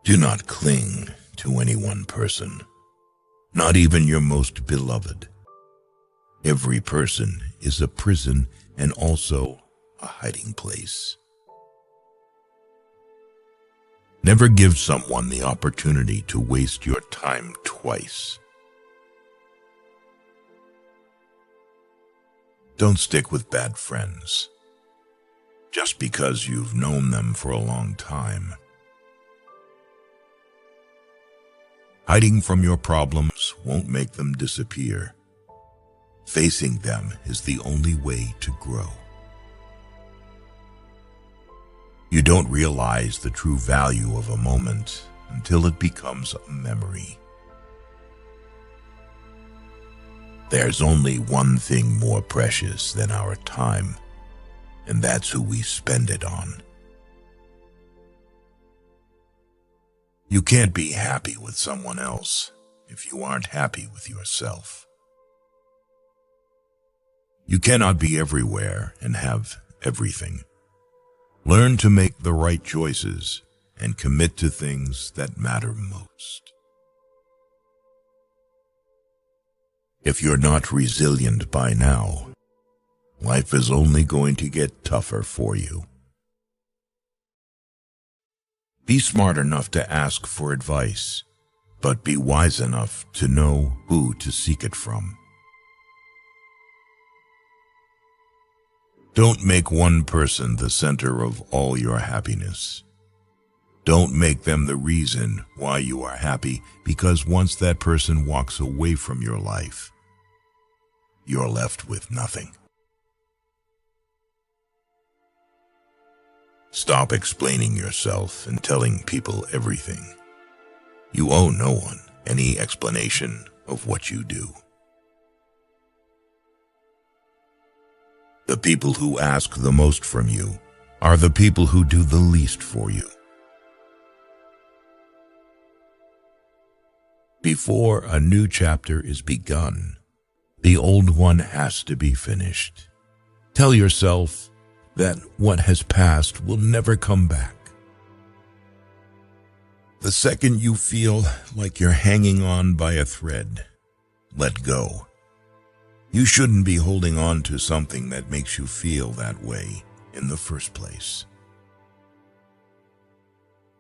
Do not cling to any one person, not even your most beloved. Every person is a prison and also a hiding place. Never give someone the opportunity to waste your time twice. Don't stick with bad friends just because you've known them for a long time. Hiding from your problems won't make them disappear. Facing them is the only way to grow. You don't realize the true value of a moment until it becomes a memory. There's only one thing more precious than our time, and that's who we spend it on. You can't be happy with someone else if you aren't happy with yourself. You cannot be everywhere and have everything. Learn to make the right choices and commit to things that matter most. If you're not resilient by now, life is only going to get tougher for you. Be smart enough to ask for advice, but be wise enough to know who to seek it from. Don't make one person the center of all your happiness. Don't make them the reason why you are happy, because once that person walks away from your life, you're left with nothing. Stop explaining yourself and telling people everything. You owe no one any explanation of what you do. The people who ask the most from you are the people who do the least for you. Before a new chapter is begun, the old one has to be finished. Tell yourself that what has passed will never come back. The second you feel like you're hanging on by a thread, let go. You shouldn't be holding on to something that makes you feel that way in the first place.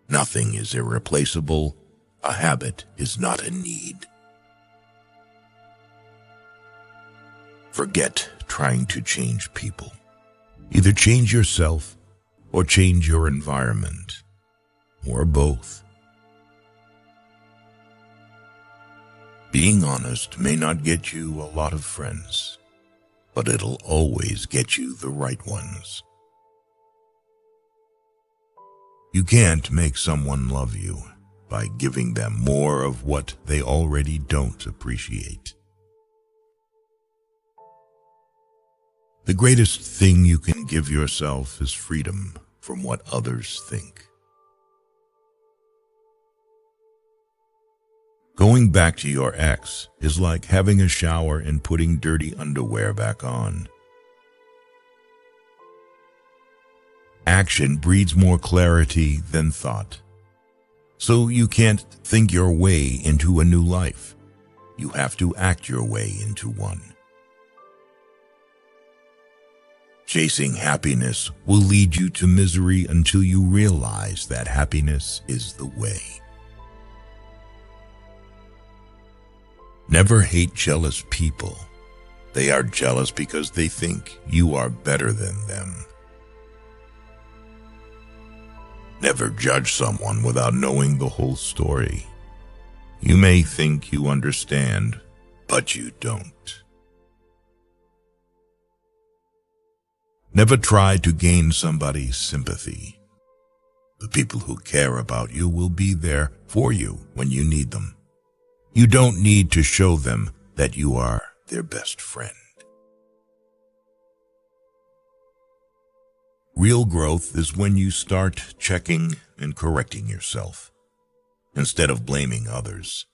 Nothing is irreplaceable. A habit is not a need. Forget trying to change people. Either change yourself or change your environment, or both. Being honest may not get you a lot of friends, but it'll always get you the right ones. You can't make someone love you by giving them more of what they already don't appreciate. The greatest thing you can give yourself is freedom from what others think. Going back to your ex is like having a shower and putting dirty underwear back on. Action breeds more clarity than thought. So you can't think your way into a new life. You have to act your way into one. Chasing happiness will lead you to misery until you realize that happiness is the way. Never hate jealous people. They are jealous because they think you are better than them. Never judge someone without knowing the whole story. You may think you understand, but you don't. Never try to gain somebody's sympathy. The people who care about you will be there for you when you need them. You don't need to show them that you are their best friend. Real growth is when you start checking and correcting yourself. Instead of blaming others,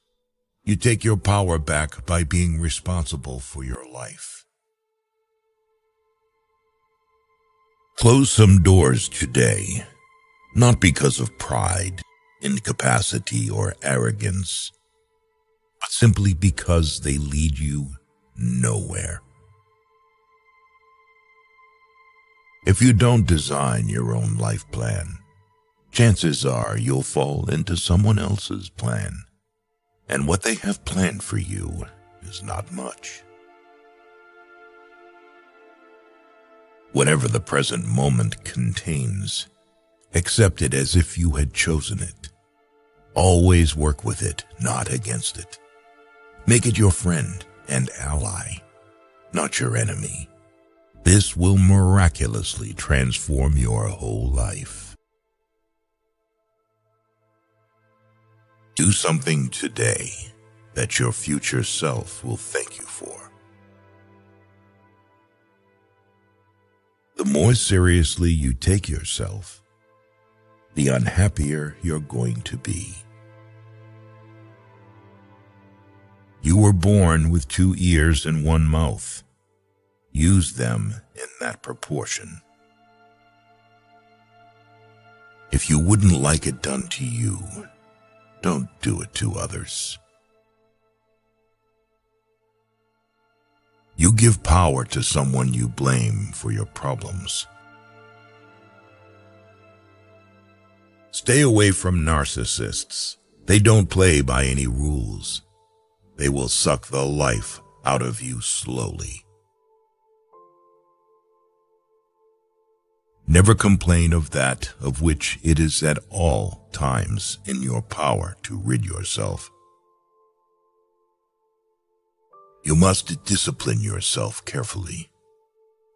you take your power back by being responsible for your life. Close some doors today, not because of pride, incapacity, or arrogance, but simply because they lead you nowhere. If you don't design your own life plan, chances are you'll fall into someone else's plan, and what they have planned for you is not much. Whatever the present moment contains, accept it as if you had chosen it. Always work with it, not against it. Make it your friend and ally, not your enemy. This will miraculously transform your whole life. Do something today that your future self will thank you for. The more seriously you take yourself, the unhappier you're going to be. You were born with 2 ears and 1 mouth. Use them in that proportion. If you wouldn't like it done to you, don't do it to others. You give power to someone you blame for your problems. Stay away from narcissists. They don't play by any rules. They will suck the life out of you slowly. Never complain of that of which it is at all times in your power to rid yourself. You must discipline yourself carefully.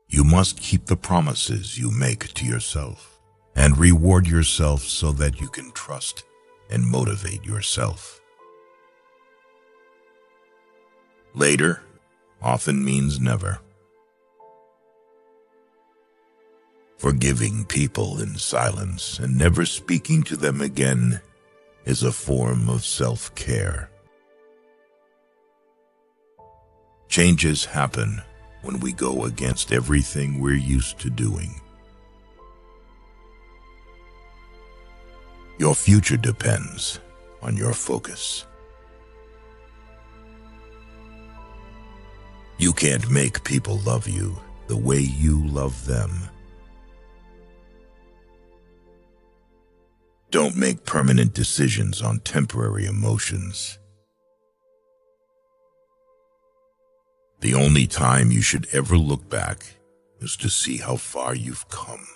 You must keep the promises you make to yourself and reward yourself so that you can trust and motivate yourself. Later often means never. Forgiving people in silence and never speaking to them again is a form of self-care. Changes happen when we go against everything we're used to doing. Your future depends on your focus. You can't make people love you the way you love them. Don't make permanent decisions on temporary emotions. The only time you should ever look back is to see how far you've come.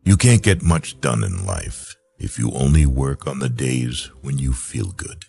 You can't get much done in life if you only work on the days when you feel good.